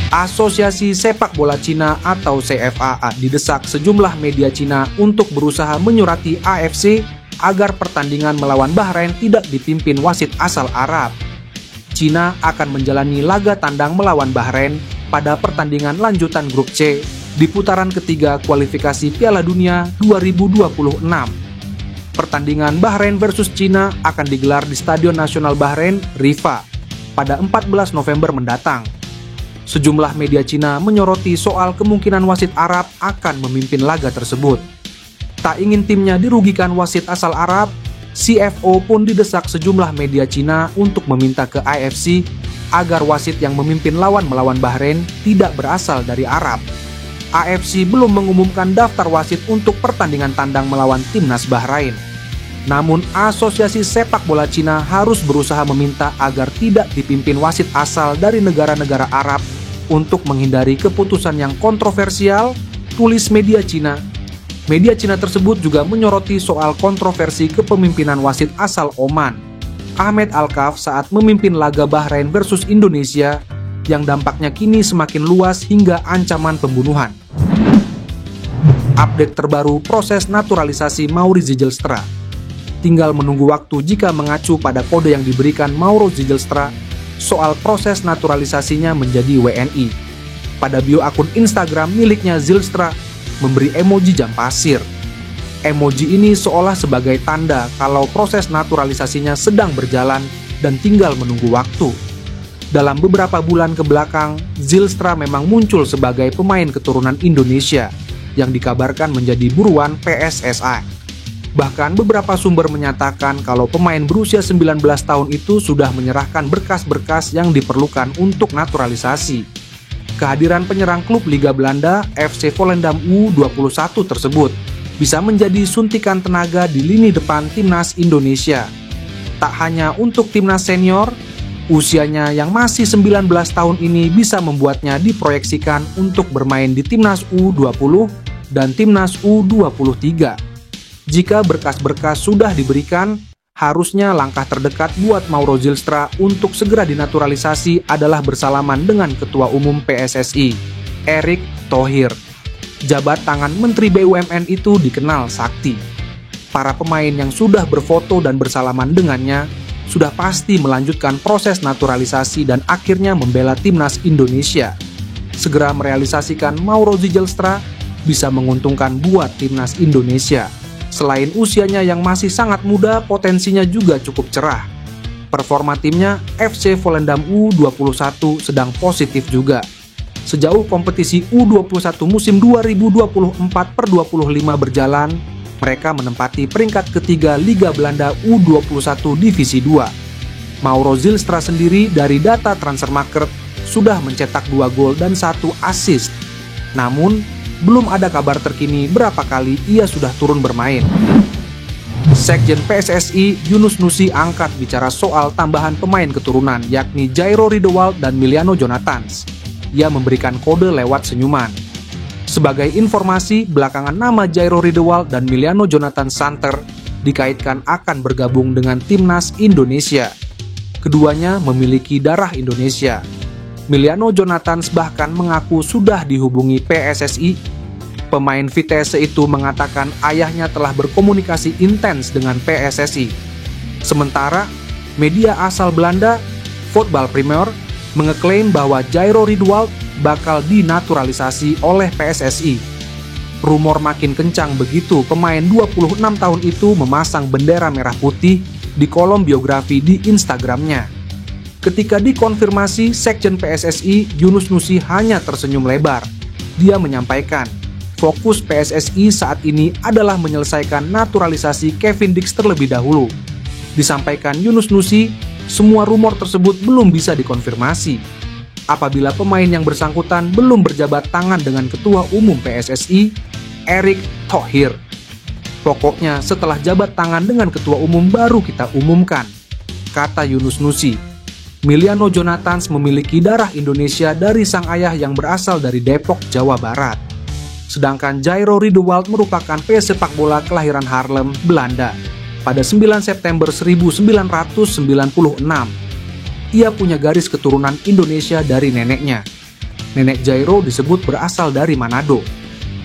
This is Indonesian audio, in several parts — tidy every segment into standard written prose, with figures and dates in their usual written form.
Asosiasi Sepak Bola Cina atau CFA didesak sejumlah media Cina untuk berusaha menyurati AFC agar pertandingan melawan Bahrain tidak dipimpin wasit asal Arab. Cina akan menjalani laga tandang melawan Bahrain pada pertandingan lanjutan grup C di putaran ketiga kualifikasi Piala Dunia 2026. Pertandingan Bahrain versus Cina akan digelar di Stadion Nasional Bahrain, Rifa, pada 14 November mendatang. Sejumlah media Cina menyoroti soal kemungkinan wasit Arab akan memimpin laga tersebut. Tak ingin timnya dirugikan wasit asal Arab, CFO pun didesak sejumlah media Cina untuk meminta ke AFC agar wasit yang memimpin lawan melawan Bahrain tidak berasal dari Arab. AFC belum mengumumkan daftar wasit untuk pertandingan tandang melawan timnas Bahrain. Namun, Asosiasi Sepak Bola Cina harus berusaha meminta agar tidak dipimpin wasit asal dari negara-negara Arab untuk menghindari keputusan yang kontroversial, tulis media Cina. Media Cina tersebut juga menyoroti soal kontroversi kepemimpinan wasit asal Oman, Ahmed Alkaf, saat memimpin laga Bahrain versus Indonesia yang dampaknya kini semakin luas hingga ancaman pembunuhan. Update terbaru proses naturalisasi Mauro Zijlstra. Tinggal menunggu waktu jika mengacu pada kode yang diberikan Mauro Zijlstra soal proses naturalisasinya menjadi WNI. Pada bio akun Instagram miliknya, Zijlstra memberi emoji jam pasir. Emoji ini seolah sebagai tanda kalau proses naturalisasinya sedang berjalan dan tinggal menunggu waktu. Dalam beberapa bulan ke belakang, Zijlstra memang muncul sebagai pemain keturunan Indonesia yang dikabarkan menjadi buruan PSSI. Bahkan beberapa sumber menyatakan kalau pemain berusia 19 tahun itu sudah menyerahkan berkas-berkas yang diperlukan untuk naturalisasi. Kehadiran penyerang klub Liga Belanda FC Volendam U21 tersebut bisa menjadi suntikan tenaga di lini depan timnas Indonesia. Tak hanya untuk timnas senior, usianya yang masih 19 tahun ini bisa membuatnya diproyeksikan untuk bermain di timnas U20 dan timnas U23. Jika berkas-berkas sudah diberikan, harusnya langkah terdekat buat Mauro Zijlstra untuk segera dinaturalisasi adalah bersalaman dengan Ketua Umum PSSI, Erick Thohir. Jabat tangan Menteri BUMN itu dikenal sakti. Para pemain yang sudah berfoto dan bersalaman dengannya sudah pasti melanjutkan proses naturalisasi dan akhirnya membela timnas Indonesia. Segera merealisasikan Mauro Zijlstra bisa menguntungkan buat timnas Indonesia. Selain usianya yang masih sangat muda, potensinya juga cukup cerah. Performa timnya FC Volendam U21 sedang positif juga. Sejauh kompetisi U21 musim 2024/25 berjalan, mereka menempati peringkat ketiga Liga Belanda U21 Divisi 2. Mauro Zijlstra sendiri dari data Transfermarkt sudah mencetak 2 gol dan 1 assist. Namun, belum ada kabar terkini berapa kali ia sudah turun bermain. Sekjen PSSI Yunus Nusi angkat bicara soal tambahan pemain keturunan yakni Jairo Riedewald dan Miliano Jonathans. Ia memberikan kode lewat senyuman. Sebagai informasi, belakangan nama Jairo Riedewald dan Miliano Jonathans santer dikaitkan akan bergabung dengan timnas Indonesia. Keduanya memiliki darah Indonesia. Miliano Jonathans bahkan mengaku sudah dihubungi PSSI. Pemain Vitesse itu mengatakan ayahnya telah berkomunikasi intens dengan PSSI. Sementara, media asal Belanda, Voetbal Premier, mengeklaim bahwa Jairo Riedewald bakal dinaturalisasi oleh PSSI. Rumor makin kencang begitu pemain 26 tahun itu memasang bendera merah putih di kolom biografi di Instagramnya. Ketika dikonfirmasi, Sekjen PSSI Yunus Nusi hanya tersenyum lebar. Dia menyampaikan, fokus PSSI saat ini adalah menyelesaikan naturalisasi Kevin Dix terlebih dahulu. Disampaikan Yunus Nusi, semua rumor tersebut belum bisa dikonfirmasi. Apabila pemain yang bersangkutan belum berjabat tangan dengan Ketua Umum PSSI, Erick Thohir. Pokoknya setelah jabat tangan dengan Ketua Umum baru kita umumkan, kata Yunus Nusi. Miliano Jonathans memiliki darah Indonesia dari sang ayah yang berasal dari Depok, Jawa Barat. Sedangkan Jairo Riedewald merupakan pesepak bola kelahiran Haarlem, Belanda, pada 9 September 1996. Ia punya garis keturunan Indonesia dari neneknya. Nenek Jairo disebut berasal dari Manado,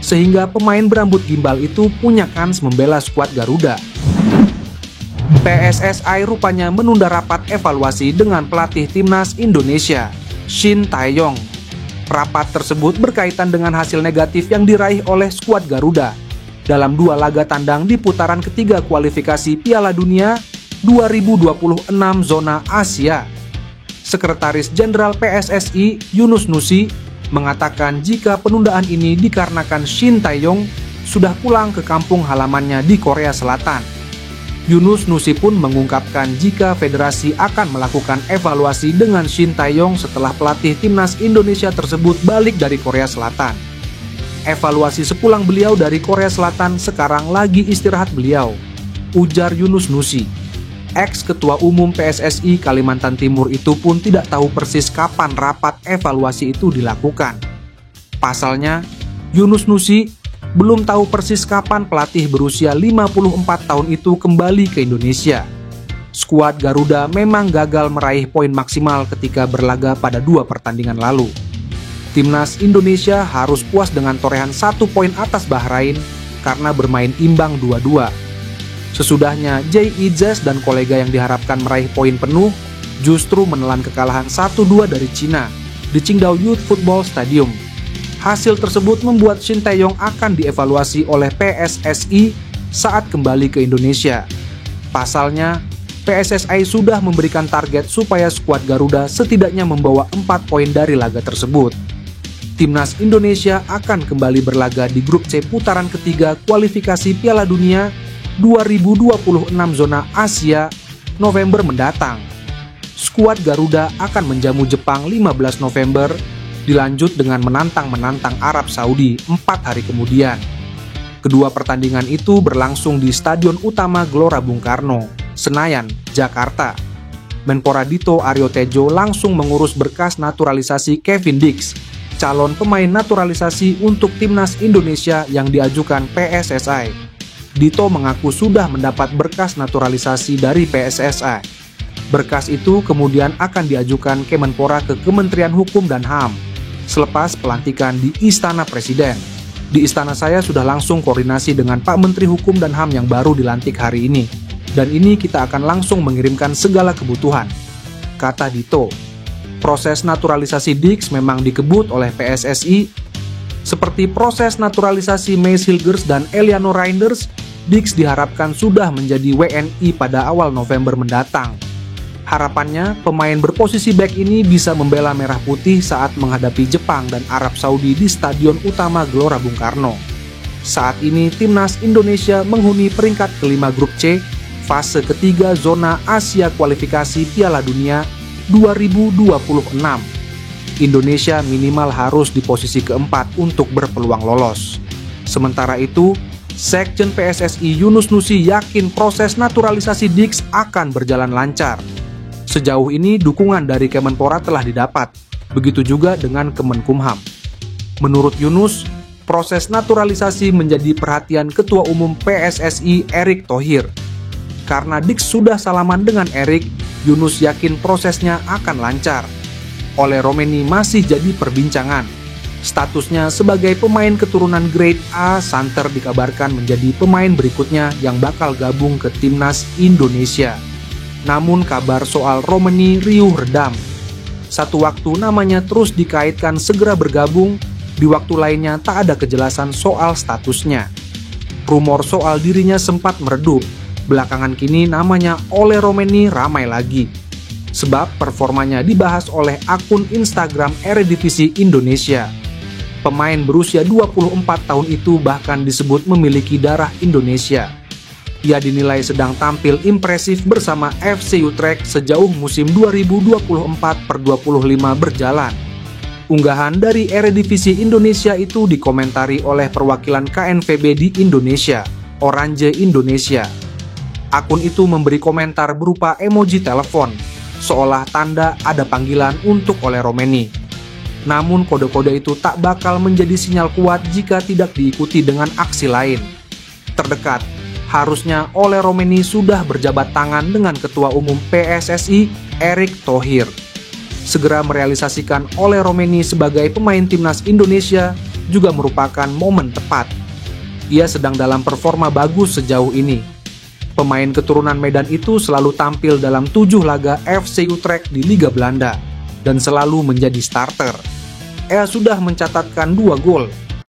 sehingga pemain berambut gimbal itu punya kans membela skuad Garuda. PSSI rupanya menunda rapat evaluasi dengan pelatih timnas Indonesia, Shin Tae-yong. Rapat tersebut berkaitan dengan hasil negatif yang diraih oleh skuad Garuda dalam 2 laga tandang di putaran ketiga kualifikasi Piala Dunia 2026 zona Asia. Sekretaris Jenderal PSSI Yunus Nusi mengatakan jika penundaan ini dikarenakan Shin Tae-yong sudah pulang ke kampung halamannya di Korea Selatan. Yunus Nusi pun mengungkapkan jika federasi akan melakukan evaluasi dengan Shin Tae-yong setelah pelatih timnas Indonesia tersebut balik dari Korea Selatan. Evaluasi sepulang beliau dari Korea Selatan sekarang lagi istirahat beliau, ujar Yunus Nusi. Ex-ketua umum PSSI Kalimantan Timur itu pun tidak tahu persis kapan rapat evaluasi itu dilakukan. Pasalnya, Yunus Nusi belum tahu persis kapan pelatih berusia 54 tahun itu kembali ke Indonesia. Skuad Garuda memang gagal meraih poin maksimal ketika berlaga pada 2 pertandingan lalu. Timnas Indonesia harus puas dengan torehan 1 poin atas Bahrain karena bermain imbang 2-2. Sesudahnya, J.I. Zes dan kolega yang diharapkan meraih poin penuh justru menelan kekalahan 1-2 dari Cina di Qingdao Youth Football Stadium. Hasil tersebut membuat Shin Tae-yong akan dievaluasi oleh PSSI saat kembali ke Indonesia. Pasalnya, PSSI sudah memberikan target supaya skuad Garuda setidaknya membawa 4 poin dari laga tersebut. Timnas Indonesia akan kembali berlaga di grup C putaran ketiga kualifikasi Piala Dunia 2026 zona Asia November mendatang. Skuad Garuda akan menjamu Jepang 15 November, dilanjut dengan menantang Arab Saudi 4 hari kemudian. Kedua pertandingan itu berlangsung di Stadion Utama Gelora Bung Karno, Senayan, Jakarta. Menpora Dito Aryo Tejo langsung mengurus berkas naturalisasi Kevin Dix, calon pemain naturalisasi untuk timnas Indonesia yang diajukan PSSI. Dito mengaku sudah mendapat berkas naturalisasi dari PSSI. Berkas itu kemudian akan diajukan Kemenpora ke Kementerian Hukum dan HAM selepas pelantikan di Istana Presiden. Di istana saya sudah langsung koordinasi dengan Pak Menteri Hukum dan HAM yang baru dilantik hari ini. Dan ini kita akan langsung mengirimkan segala kebutuhan, kata Dito. Proses naturalisasi Dix memang dikebut oleh PSSI. Seperti proses naturalisasi Mace Hilgers dan Eliano Reinders, Dix diharapkan sudah menjadi WNI pada awal November mendatang. Harapannya, pemain berposisi back ini bisa membela Merah Putih saat menghadapi Jepang dan Arab Saudi di Stadion Utama Gelora Bung Karno. Saat ini, timnas Indonesia menghuni peringkat kelima grup C, fase ketiga zona Asia kualifikasi Piala Dunia 2026. Indonesia minimal harus di posisi keempat untuk berpeluang lolos. Sementara itu, Sekjen PSSI Yunus Nusi yakin proses naturalisasi Dix akan berjalan lancar. Sejauh ini dukungan dari Kemenpora telah didapat, begitu juga dengan Kemenkumham. Menurut Yunus, proses naturalisasi menjadi perhatian Ketua Umum PSSI Erick Thohir. Karena Dix sudah salaman dengan Erick, Yunus yakin prosesnya akan lancar. Ole Romeni masih jadi perbincangan. Statusnya sebagai pemain keturunan Grade A Santer dikabarkan menjadi pemain berikutnya yang bakal gabung ke timnas Indonesia. Namun kabar soal Romeni riuh redam. Satu waktu namanya terus dikaitkan segera bergabung, di waktu lainnya tak ada kejelasan soal statusnya. Rumor soal dirinya sempat meredup. Belakangan kini namanya Ole Romeni ramai lagi. Sebab performanya dibahas oleh akun Instagram Eredivisie Indonesia. Pemain berusia 24 tahun itu bahkan disebut memiliki darah Indonesia. Ia dinilai sedang tampil impresif bersama FC Utrecht sejauh musim 2024/25 berjalan. Unggahan dari Eredivisie Indonesia itu dikomentari oleh perwakilan KNVB di Indonesia, Orange Indonesia. Akun itu memberi komentar berupa emoji telepon, seolah tanda ada panggilan untuk Ole Romeni. Namun kode-kode itu tak bakal menjadi sinyal kuat jika tidak diikuti dengan aksi lain. Terdekat, harusnya Ole Romeni sudah berjabat tangan dengan Ketua Umum PSSI Erick Thohir. segera merealisasikan oleh Romeni sebagai pemain timnas Indonesia juga merupakan momen tepat. Ia sedang dalam performa bagus sejauh ini. Pemain keturunan Medan itu selalu tampil dalam 7 laga FC Utrecht di Liga Belanda dan selalu menjadi starter. Ia sudah mencatatkan 2 gol